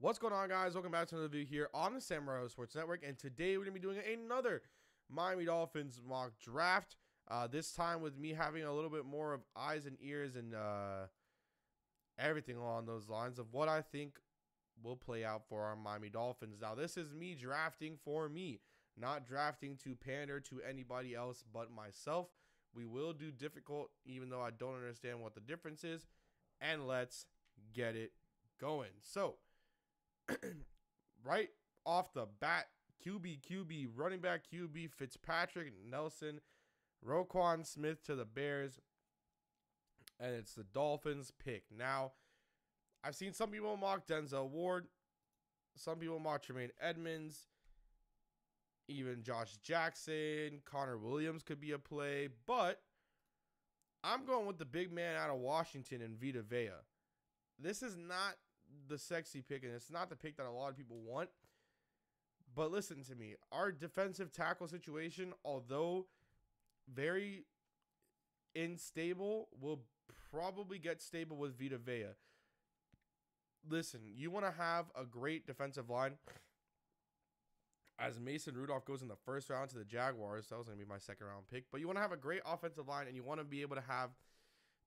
What's going on, guys? Welcome back to another video here on the Samurai Sports Network, and today we're going to be doing another Miami Dolphins mock draft, this time with me having a little bit more of eyes and ears and everything along those lines of what I think will play out for our Miami Dolphins. Now, this is me drafting for me, not drafting to pander to anybody else but myself. We will do difficult, even though I don't understand what the difference is, and let's get it going. So, right off the bat, QB, running back QB, Fitzpatrick, Nelson, Roquan Smith to the Bears, and it's the Dolphins pick. Now, I've seen some people mock Denzel Ward, some people mock Tremaine Edmonds, even Josh Jackson, Connor Williams could be a play, but I'm going with the big man out of Washington in V.7. This is not the sexy pick, and it's not the pick that a lot of people want. But listen to me. Our defensive tackle situation, although very unstable, will probably get stable with V.7. Listen, you want to have a great defensive line. As Mason Rudolph goes in the first round to the Jaguars, that was going to be my second round pick. But you want to have a great offensive line, and you want to be able to have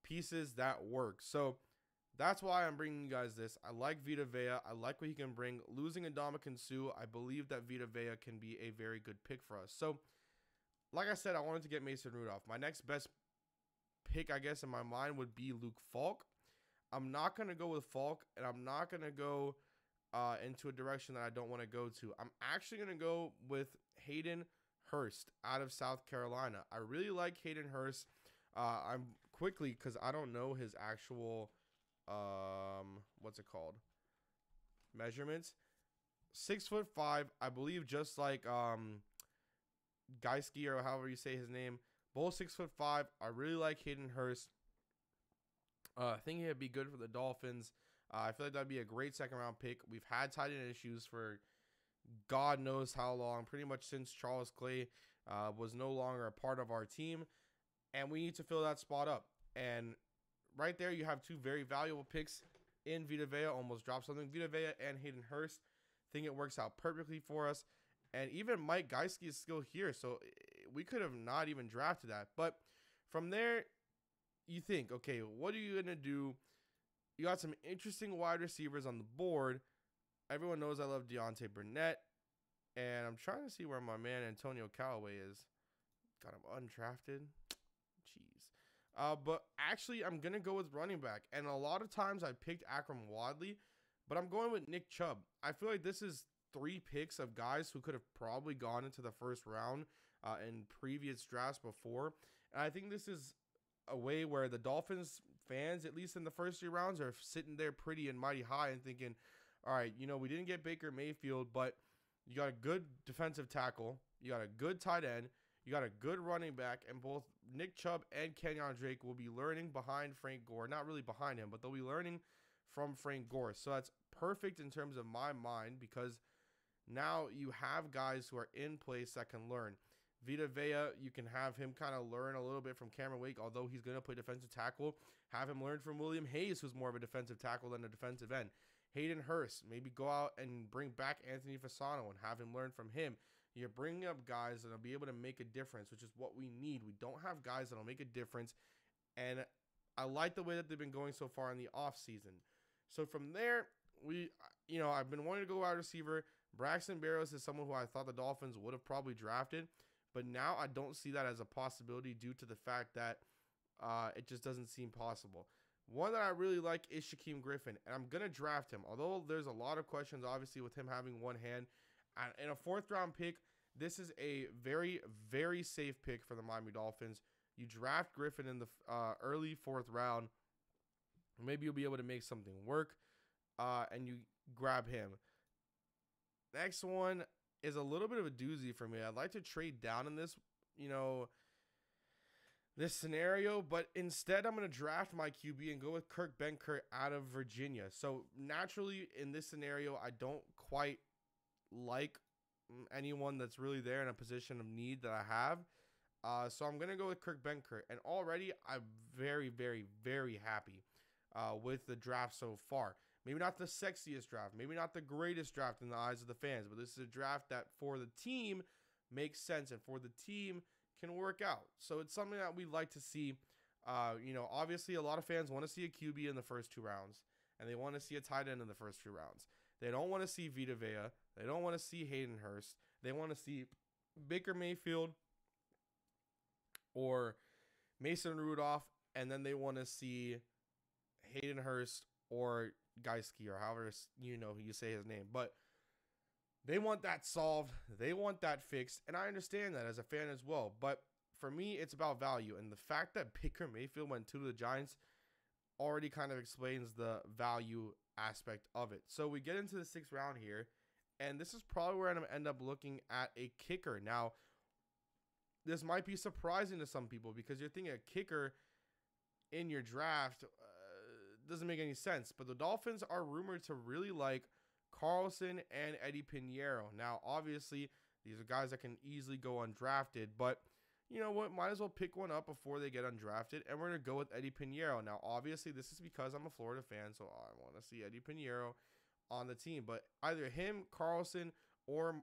pieces that work. So that's why I'm bringing you guys this. I like V.7. I like what he can bring. Losing Ndamukong Suh, I believe that V.7 can be a very good pick for us. So, like I said, I wanted to get Mason Rudolph. My next best pick, I guess, in my mind would be Luke Falk. I'm not going to go with Falk, and I'm not going to go into a direction that I don't want to go to. I'm actually going to go with Hayden Hurst out of South Carolina. I really like Hayden Hurst. I'm quickly, because I don't know his actual what's it called, measurements. 6'5", I believe, just like Geiske, or however you say his name, both 6'5". I really like Hayden Hurst. I think he'd be good for the Dolphins. I feel like that'd be a great second round pick. We've had tight end issues for God knows how long, pretty much since Charles Clay was no longer a part of our team, and we need to fill that spot up. And right there, you have two very valuable picks in V.7. Almost dropped something. V.7 and Hayden Hurst. Think it works out perfectly for us. And even Mike Geiske is still here, so we could have not even drafted that. But from there, you think, okay, what are you going to do? You got some interesting wide receivers on the board. Everyone knows I love Deontay Burnett. And I'm trying to see where my man Antonio Callaway is. Got him undrafted. Jeez. But actually, I'm going to go with running back. And a lot of times I picked Akram Wadley, but I'm going with Nick Chubb. I feel like this is 3 picks of guys who could have probably gone into the first round in previous drafts before. And I think this is a way where the Dolphins fans, at least in the first 3 rounds, are sitting there pretty and mighty high and thinking, all right, you know, we didn't get Baker Mayfield, but you got a good defensive tackle. You got a good tight end. You got a good running back, and both Nick Chubb and Kenyon Drake will be learning behind Frank Gore. Not really behind him, but they'll be learning from Frank Gore. So that's perfect in terms of my mind, because now you have guys who are in place that can learn. V.7, you can have him kind of learn a little bit from Cameron Wake, although he's going to play defensive tackle. Have him learn from William Hayes, who's more of a defensive tackle than a defensive end. Hayden Hurst, maybe go out and bring back Anthony Fasano and have him learn from him. You're bringing up guys that will be able to make a difference, which is what we need. We don't have guys that will make a difference, and I like the way that they've been going so far in the offseason. So from there, I've been wanting to go wide receiver. Braxton Berrios is someone who I thought the Dolphins would have probably drafted, but now I don't see that as a possibility due to the fact that it just doesn't seem possible. One that I really like is Shaquem Griffin, and I'm going to draft him. Although there's a lot of questions, obviously, with him having one hand. In a 4th round pick, this is a very, very safe pick for the Miami Dolphins. You draft Griffin in the early 4th round. Maybe you'll be able to make something work, and you grab him. Next one is a little bit of a doozy for me. I'd like to trade down in this, this scenario, but instead I'm going to draft my QB and go with Kurt Benkert out of Virginia. So naturally, in this scenario, I don't quite like anyone that's really there in a position of need that I have. So I'm going to go with Kurt Benkert. And already I'm very, very, very happy with the draft so far. Maybe not the sexiest draft, maybe not the greatest draft in the eyes of the fans, but this is a draft that for the team makes sense and for the team can work out. So it's something that we'd like to see. Obviously a lot of fans want to see a QB in the first 2 rounds, and they want to see a tight end in the first 2 rounds. They don't want to see Vita Vea. They don't want to see Hayden Hurst. They want to see Baker Mayfield or Mason Rudolph, and then they want to see Hayden Hurst or Geiske, or however you say his name. But they want that solved. They want that fixed, and I understand that as a fan as well. But for me, it's about value, and the fact that Baker Mayfield went to the Giants already kind of explains the value aspect of it. So we get into the 6th round here, and this is probably where I'm going to end up looking at a kicker. Now, this might be surprising to some people because you're thinking a kicker in your draft doesn't make any sense. But the Dolphins are rumored to really like Carlson and Eddie Pinheiro. Now, obviously, these are guys that can easily go undrafted, but you know what? Might as well pick one up before they get undrafted, and we're going to go with Eddie Pinheiro. Now, obviously, this is because I'm a Florida fan, so I want to see Eddie Pinheiro on the team. But either him, Carlson, or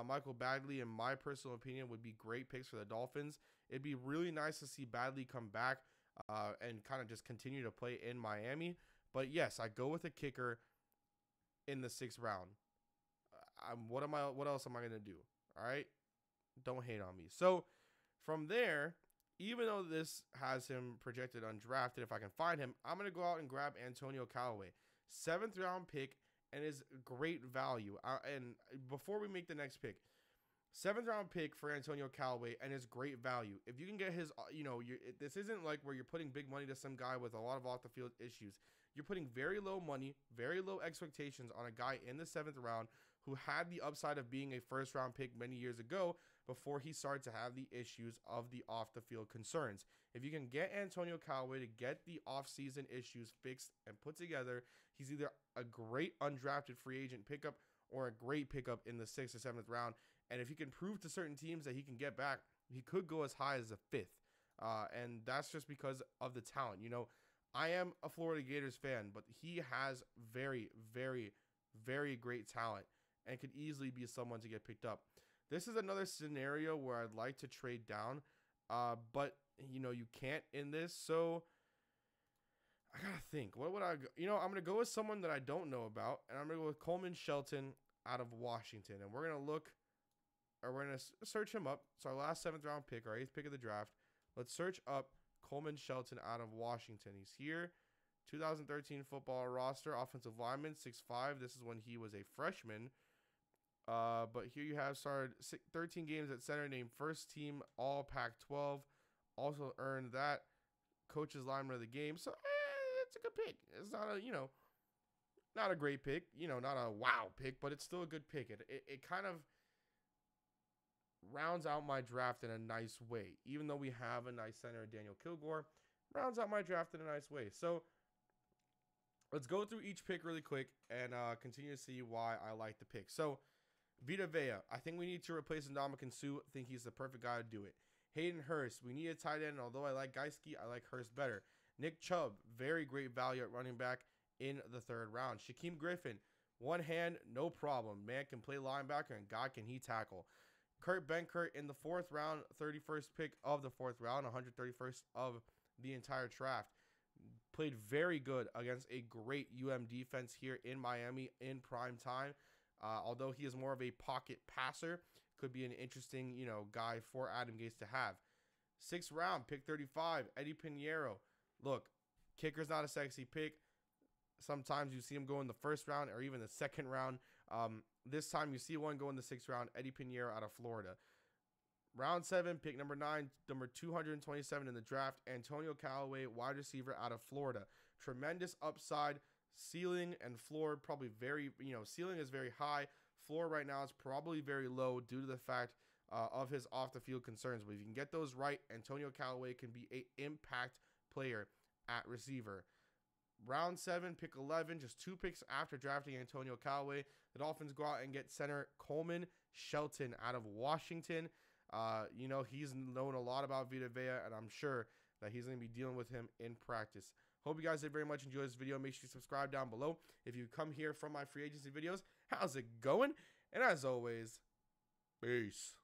Michael Badgley, in my personal opinion, would be great picks for the Dolphins. It'd be really nice to see Badgley come back and kind of just continue to play in Miami. But yes, I go with a kicker in the 6th round. What else am I going to do? All right? Don't hate on me. So from there, even though this has him projected undrafted, if I can find him, I'm going to go out and grab Antonio Callaway. 7th round pick and is great value. And before we make the next pick, 7th round pick for Antonio Callaway and his great value. If you can get his, this isn't like where you're putting big money to some guy with a lot of off the field issues. You're putting very low money, very low expectations on a guy in the 7th round who had the upside of being a 1st round pick many years ago before he started to have the issues of the off the field concerns. If you can get Antonio Callaway to get the offseason issues fixed and put together, he's either a great undrafted free agent pickup or a great pickup in the 6th or 7th round. And if he can prove to certain teams that he can get back, he could go as high as a 5th. And that's just because of the talent. I am a Florida Gators fan, but he has very, very, very great talent and could easily be someone to get picked up. This is another scenario where I'd like to trade down, but, you can't in this. So I got to think. What would I go? I'm going to go with someone that I don't know about, and I'm going to go with Coleman Shelton out of Washington. And we're going to search him up. It's our last 7th round pick, our 8th pick of the draft. Let's search up Coleman Shelton out of Washington. He's here. 2013 football roster, offensive lineman, 6'5". This is when he was a freshman. But here you have started 13 games at center, named first team All Pac-12. Also earned that coach's lineman of the game. So it's a good pick. It's not not a great pick. Not a wow pick, but it's still a good pick. It kind of rounds out my draft in a nice way. Even though we have a nice center, Daniel Kilgore, rounds out my draft in a nice way. So let's go through each pick really quick and continue to see why I like the pick. So Vita Vea, I think we need to replace Ndamukong Suh. I think he's the perfect guy to do it. Hayden Hurst, we need a tight end. Although I like Geiske, I like Hurst better. Nick Chubb, very great value at running back in the 3rd round. Shaquem Griffin, one hand, no problem. Man can play linebacker, and God can he tackle. Kurt Benkert in the 4th round, 31st pick of the 4th round, 131st of the entire draft. Played very good against a great defense here in Miami in prime time. Although he is more of a pocket passer, could be an interesting, guy for Adam Gase to have. 6th round, pick 35, Eddie Pinheiro. Look, kicker's not a sexy pick. Sometimes you see him go in the 1st round or even the 2nd round. This time you see one go in the 6th round, Eddie Pinheiro out of Florida. Round 7, pick number 9, number 227 in the draft, Antonio Callaway, wide receiver out of Florida. Tremendous upside, ceiling and floor probably very, ceiling is very high. Floor right now is probably very low due to the fact of his off-the-field concerns. But if you can get those right, Antonio Callaway can be an impact player at receiver. Round 7, pick 11, just 2 picks after drafting Antonio Callaway, the Dolphins go out and get center Coleman Shelton out of Washington. He's known a lot about Vita Vea, and I'm sure that he's going to be dealing with him in practice. Hope you guys did very much enjoy this video. Make sure you subscribe down below. If you come here from my free agency videos, how's it going? And as always, peace.